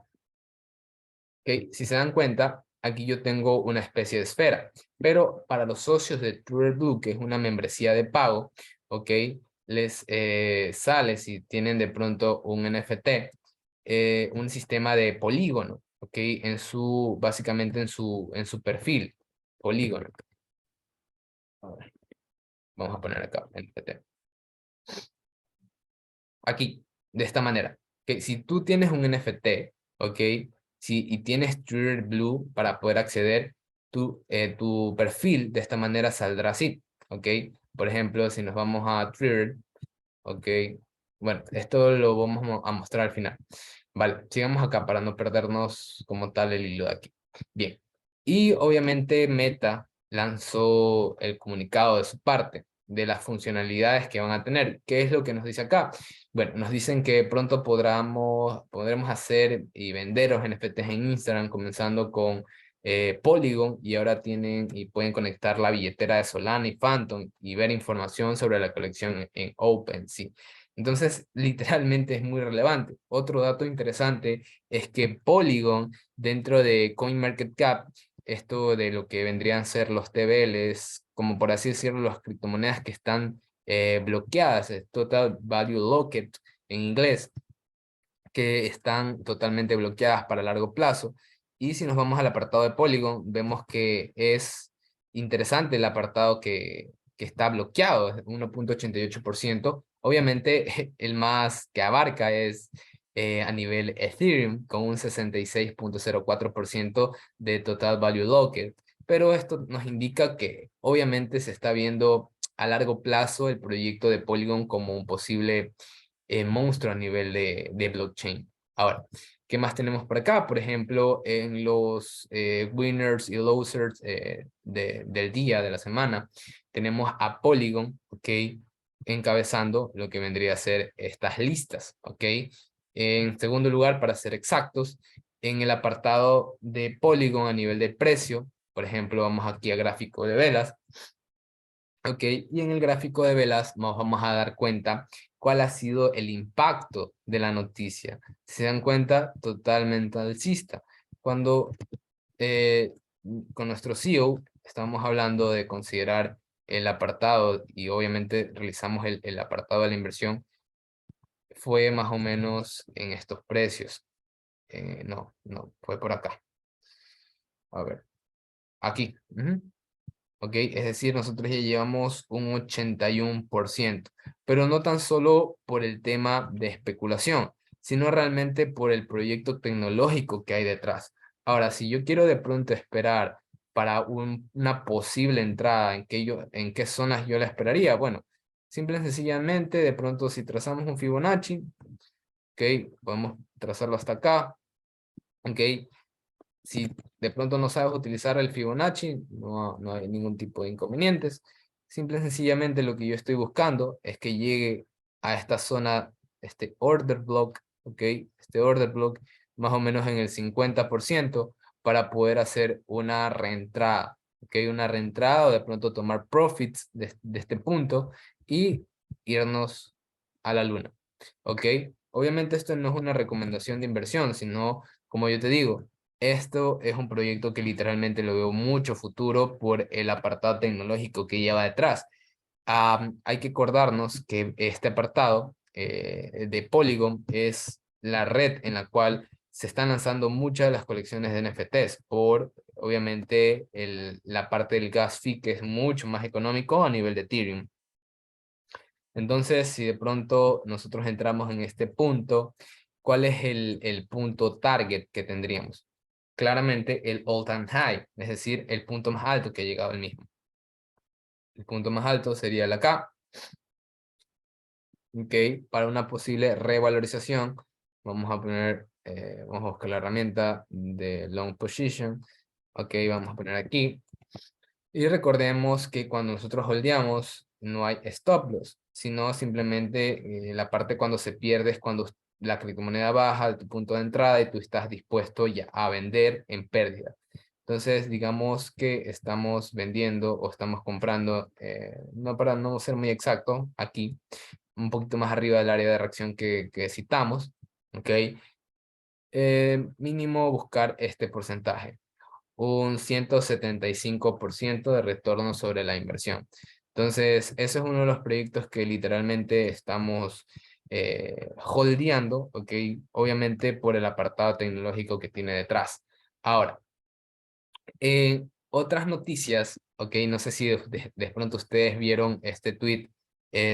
¿Ok? Si se dan cuenta, aquí yo tengo una especie de esfera, pero para los socios de Twitter Blue, que es una membresía de pago, ¿ok? Les sale, si tienen de pronto un NFT, un sistema de polígono, ¿ok? Básicamente en su perfil, polígono. A ver, vamos a poner acá, NFT. Aquí, de esta manera. Que si tú tienes un NFT, ¿ok? Y tienes Twitter Blue para poder acceder, tu perfil de esta manera saldrá así, ¿ok? Por ejemplo, si nos vamos a Twitter, ¿ok? Bueno, esto lo vamos a mostrar al final. Vale, sigamos acá para no perdernos como tal el hilo de aquí. Bien. Y obviamente Meta lanzó el comunicado de su parte de las funcionalidades que van a tener. ¿Qué es lo que nos dice acá? Bueno, nos dicen que pronto podremos hacer y vender los NFTs en Instagram, comenzando con Polygon, y ahora tienen y pueden conectar la billetera de Solana y Phantom y ver información sobre la colección en OpenSea. Entonces, literalmente es muy relevante. Otro dato interesante es que Polygon, dentro de CoinMarketCap, esto de lo que vendrían a ser los TVLs, como por así decirlo, las criptomonedas que están bloqueadas, Total Value Locked en inglés, que están totalmente bloqueadas para largo plazo. Y si nos vamos al apartado de Polygon, vemos que es interesante el apartado que está bloqueado, es 1,88%. Obviamente, el más que abarca es a nivel Ethereum, con un 66,04% de Total Value Locked. Pero esto nos indica que obviamente se está viendo a largo plazo el proyecto de Polygon como un posible monstruo a nivel de blockchain. Ahora, ¿qué más tenemos por acá? Por ejemplo, en los winners y losers del día, de la semana, tenemos a Polygon, ¿ok? Encabezando lo que vendría a ser estas listas, ¿ok? En segundo lugar, para ser exactos, en el apartado de Polygon a nivel de precio, por ejemplo, vamos aquí a gráfico de velas, ¿ok? Y en el gráfico de velas nos vamos a dar cuenta cuál ha sido el impacto de la noticia. Si se dan cuenta, totalmente alcista. Cuando con nuestro CEO estamos hablando de considerar el apartado y obviamente realizamos el apartado de la inversión, fue más o menos en estos precios. No, fue por acá. A ver, aquí. ¿Ok? Es decir, nosotros ya llevamos un 81%, pero no tan solo por el tema de especulación, sino realmente por el proyecto tecnológico que hay detrás. Ahora, si yo quiero de pronto esperar para una posible entrada, ¿en qué zonas yo la esperaría? Bueno, simple y sencillamente, de pronto si trazamos un Fibonacci, ¿ok? Podemos trazarlo hasta acá, ¿ok? Si de pronto no sabes utilizar el Fibonacci, no hay ningún tipo de inconvenientes. Simple y sencillamente lo que yo estoy buscando es que llegue a esta zona, este order block, ¿ok? Este order block más o menos en el 50% para poder hacer una reentrada, ¿ok? Una reentrada o de pronto tomar profits de este punto y irnos a la luna, ¿ok? Obviamente esto no es una recomendación de inversión, sino, como yo te digo, esto es un proyecto que literalmente lo veo mucho futuro por el apartado tecnológico que lleva detrás. Hay que acordarnos que este apartado de Polygon es la red en la cual se están lanzando muchas de las colecciones de NFTs por, obviamente, la parte del gas fee que es mucho más económico a nivel de Ethereum. Entonces, si de pronto nosotros entramos en este punto, ¿cuál es el punto target que tendríamos? Claramente el all-time high, es decir, el punto más alto que ha llegado el mismo. El punto más alto sería el acá, ¿ok? Para una posible revalorización, vamos a poner, vamos a buscar la herramienta de long position, ¿ok? Vamos a poner aquí. Y recordemos que cuando nosotros holdeamos, no hay stop loss, sino simplemente la parte cuando se pierde es cuando la criptomoneda baja de tu punto de entrada y tú estás dispuesto ya a vender en pérdida. Entonces, digamos que estamos vendiendo o estamos comprando, no para no ser muy exacto, aquí, un poquito más arriba del área de reacción que citamos, ¿ok? Mínimo buscar este porcentaje, un 175% de retorno sobre la inversión. Entonces, ese es uno de los proyectos que literalmente estamos holdeando, ¿ok? Obviamente por el apartado tecnológico que tiene detrás. Ahora, otras noticias, ok, no sé si de pronto ustedes vieron este tweet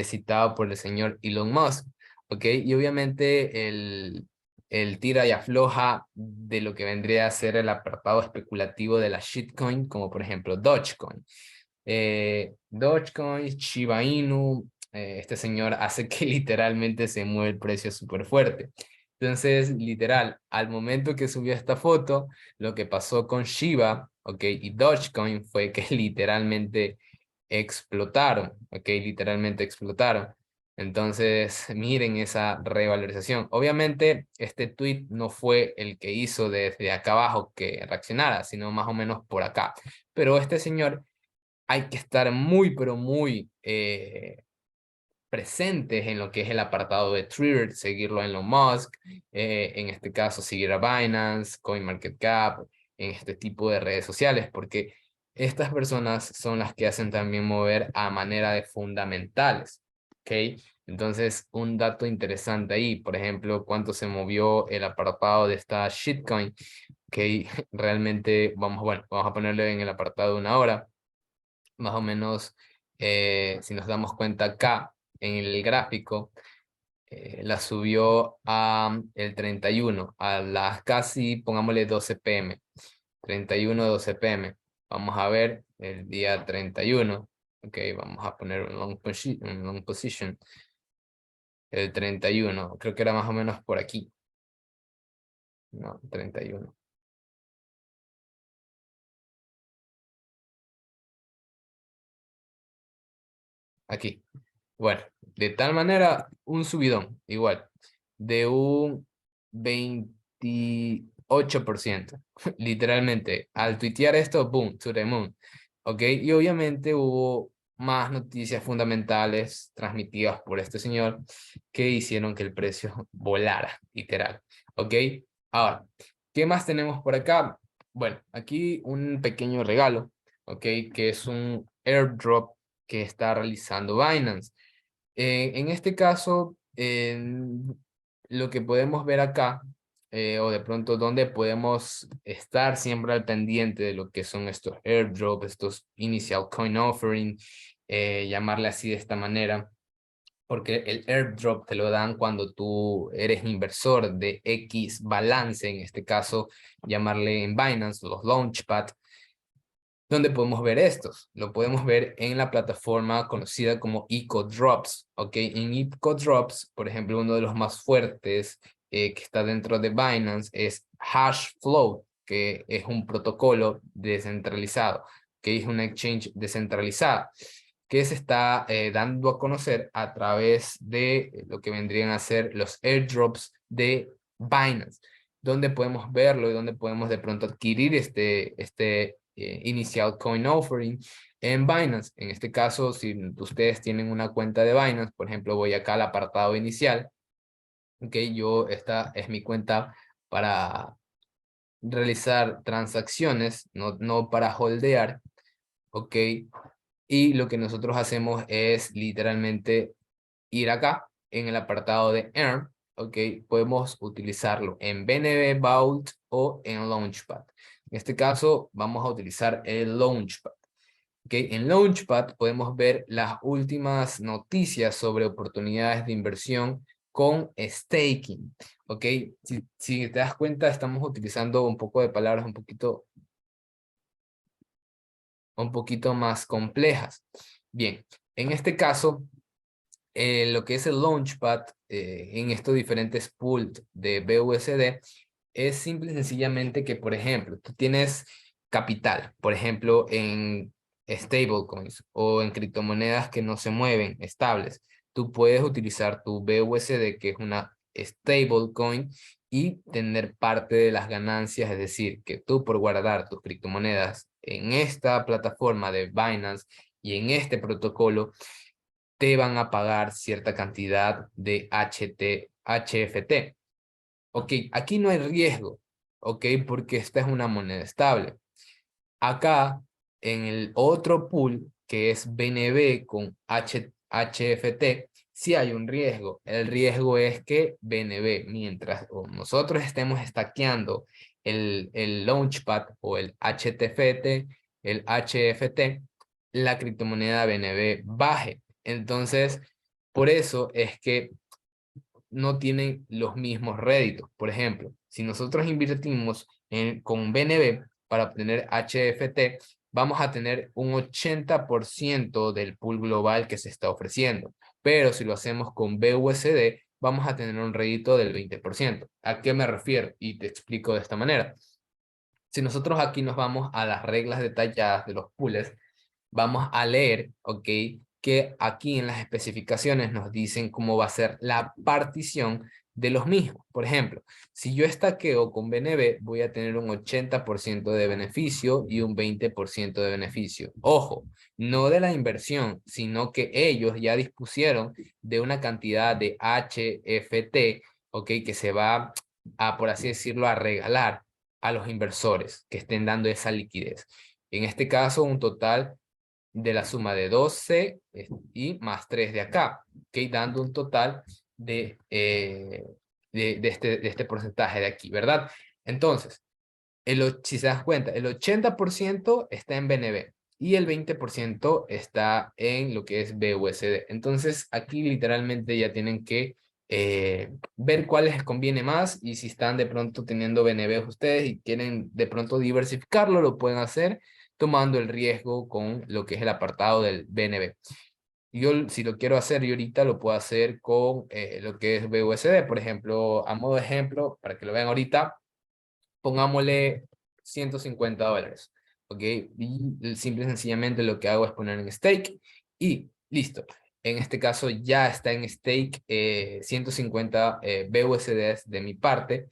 citado por el señor Elon Musk, ok, y obviamente el tira y afloja de lo que vendría a ser el apartado especulativo de la shitcoin, como por ejemplo Dogecoin. Dogecoin, Shiba Inu, este señor hace que literalmente se mueve el precio súper fuerte. Entonces, literal, al momento que subió esta foto, lo que pasó con Shiba, ok, y Dogecoin fue que literalmente explotaron, ok, literalmente explotaron. Entonces, miren esa revalorización. Obviamente, este tweet no fue el que hizo desde acá abajo que reaccionara, sino más o menos por acá. Pero este señor hay que estar muy, pero muy presentes en lo que es el apartado de Twitter, seguirlo en Elon Musk, en este caso seguir a Binance, CoinMarketCap, en este tipo de redes sociales, porque estas personas son las que hacen también mover a manera de fundamentales, ¿ok? Entonces, un dato interesante ahí, por ejemplo, cuánto se movió el apartado de esta shitcoin, que realmente, bueno, vamos a ponerle en el apartado de una hora, más o menos, si nos damos cuenta acá en el gráfico, la subió a el 31, a las casi, pongámosle 12 pm, 31, 12 pm. Vamos a ver el día 31, ok, vamos a poner un long position, el 31, creo que era más o menos por aquí. No, 31. Aquí. Bueno, de tal manera, un subidón, igual, de un 28%. Literalmente, al tuitear esto, boom, to the moon. ¿Ok? Y obviamente hubo más noticias fundamentales transmitidas por este señor que hicieron que el precio volara, literal. ¿Ok? Ahora, ¿qué más tenemos por acá? Bueno, aquí un pequeño regalo, ¿ok? Que es un airdrop que está realizando Binance. En este caso, lo que podemos ver acá, o de pronto donde podemos estar siempre al pendiente de lo que son estos airdrops, estos initial coin offering, llamarle así de esta manera, porque el airdrop te lo dan cuando tú eres inversor de X balance, en este caso, llamarle en Binance, los Launchpad. ¿Dónde podemos ver estos? Lo podemos ver en la plataforma conocida como EcoDrops, ¿ok? En EcoDrops, por ejemplo, uno de los más fuertes que está dentro de Binance es Hashflow, que es un protocolo descentralizado, que es una exchange descentralizada, que se está dando a conocer a través de lo que vendrían a ser los airdrops de Binance, donde podemos verlo y donde podemos de pronto adquirir este inicial coin offering en Binance. En este caso, si ustedes tienen una cuenta de Binance, por ejemplo, voy acá al apartado inicial, ok, esta es mi cuenta para realizar transacciones, no para holdear, ok, y lo que nosotros hacemos es literalmente ir acá en el apartado de Earn, ok, podemos utilizarlo en BNB Vault o en Launchpad. En este caso vamos a utilizar el Launchpad. Okay. En Launchpad podemos ver las últimas noticias sobre oportunidades de inversión con staking. Ok, si te das cuenta, estamos utilizando un poco de palabras un poquito más complejas. Bien, en este caso, lo que es el Launchpad en estos diferentes pools de BUSD es simple y sencillamente que, por ejemplo, tú tienes capital, por ejemplo, en stablecoins o en criptomonedas que no se mueven, estables. Tú puedes utilizar tu BUSD, que es una stablecoin, y tener parte de las ganancias, es decir, que tú por guardar tus criptomonedas en esta plataforma de Binance y en este protocolo, te van a pagar cierta cantidad de HFT. Ok, aquí no hay riesgo, ok, porque esta es una moneda estable. Acá, en el otro pool, que es BNB con HFT, sí hay un riesgo. El riesgo es que BNB, mientras nosotros estemos stackeando el Launchpad o el HTFT, el HFT, la criptomoneda BNB baje. Entonces, por eso es que no tienen los mismos réditos. Por ejemplo, si nosotros invertimos con BNB para obtener HFT, vamos a tener un 80% del pool global que se está ofreciendo. Pero si lo hacemos con BUSD, vamos a tener un rédito del 20%. ¿A qué me refiero? Y te explico de esta manera. Si nosotros aquí nos vamos a las reglas detalladas de los pools, vamos a leer, ¿ok? Que aquí en las especificaciones nos dicen cómo va a ser la partición de los mismos. Por ejemplo, si yo estaqueo con BNB, voy a tener un 80% de beneficio y un 20% de beneficio. Ojo, no de la inversión, sino que ellos ya dispusieron de una cantidad de HFT, ¿ok? Que se va a, por así decirlo, a regalar a los inversores que estén dando esa liquidez. En este caso, un total de la suma de 12 y más 3 de acá, ¿ok? Dando un total de este porcentaje de aquí, ¿verdad? Entonces, si se das cuenta, el 80% está en BNB y el 20% está en lo que es BUSD. Entonces, aquí literalmente ya tienen que ver cuál les conviene más y si están de pronto teniendo BNB ustedes y quieren de pronto diversificarlo, lo pueden hacer tomando el riesgo con lo que es el apartado del BNB. Yo, si lo quiero hacer, yo ahorita lo puedo hacer con lo que es BUSD, por ejemplo, a modo de ejemplo, para que lo vean ahorita, pongámosle $150, ¿ok? Y simple y sencillamente lo que hago es poner en stake y listo. En este caso ya está en stake 150 BUSDs de mi parte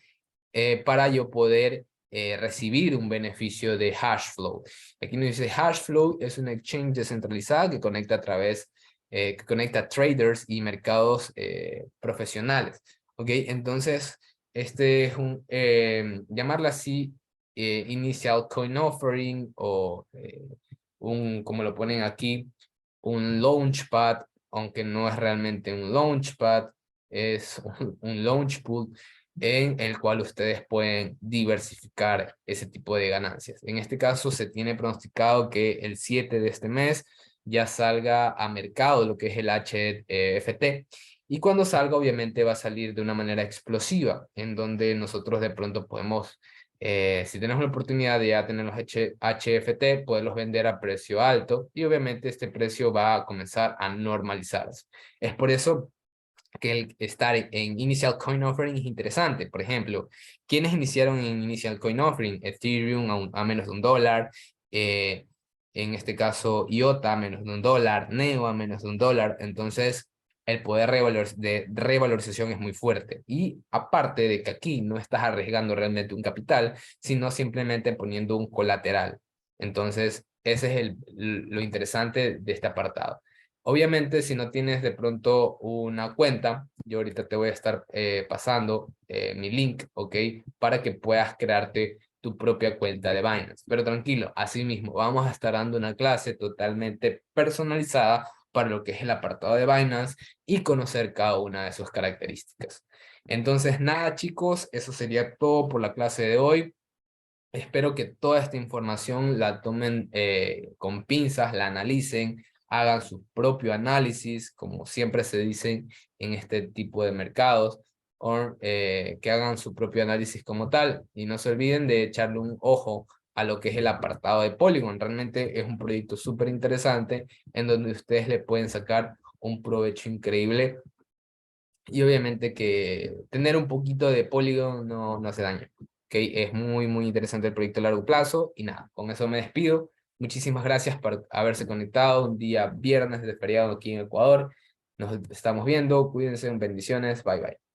para yo poder recibir un beneficio de Hashflow. Aquí nos dice Hashflow es una exchange descentralizada que conecta a través, que conecta traders y mercados profesionales. ¿Ok? Entonces, este es un, llamarla así, initial coin offering o como lo ponen aquí, un launchpad, aunque no es realmente un launchpad, es un launch pool en el cual ustedes pueden diversificar ese tipo de ganancias. En este caso se tiene pronosticado que el 7 de este mes ya salga a mercado lo que es el HFT. Y cuando salga, obviamente va a salir de una manera explosiva, en donde nosotros de pronto podemos, si tenemos la oportunidad de ya tener los HFT, poderlos vender a precio alto y obviamente este precio va a comenzar a normalizarse. Es por eso que el estar en Initial Coin Offering es interesante. Por ejemplo, ¿quiénes iniciaron en Initial Coin Offering? Ethereum a menos de $1, en este caso IOTA a menos de $1, Neo a menos de $1. Entonces, el poder de revalorización es muy fuerte. Y aparte de que aquí no estás arriesgando realmente un capital, sino simplemente poniendo un colateral. Entonces, ese es lo interesante de este apartado. Obviamente, si no tienes de pronto una cuenta, yo ahorita te voy a estar pasando mi link, ¿ok? Para que puedas crearte tu propia cuenta de Binance. Pero tranquilo, así mismo, vamos a estar dando una clase totalmente personalizada para lo que es el apartado de Binance y conocer cada una de sus características. Entonces, nada, chicos, eso sería todo por la clase de hoy. Espero que toda esta información la tomen con pinzas, la analicen, hagan su propio análisis, como siempre se dice en este tipo de mercados, o que hagan su propio análisis como tal, y no se olviden de echarle un ojo a lo que es el apartado de Polygon. Realmente es un proyecto súper interesante en donde ustedes le pueden sacar un provecho increíble y obviamente que tener un poquito de Polygon no hace daño. ¿Okay? Es muy, muy interesante el proyecto a largo plazo. Y nada, con eso me despido. Muchísimas gracias por haberse conectado un día viernes de feriado aquí en Ecuador. Nos estamos viendo. Cuídense. Bendiciones. Bye, bye.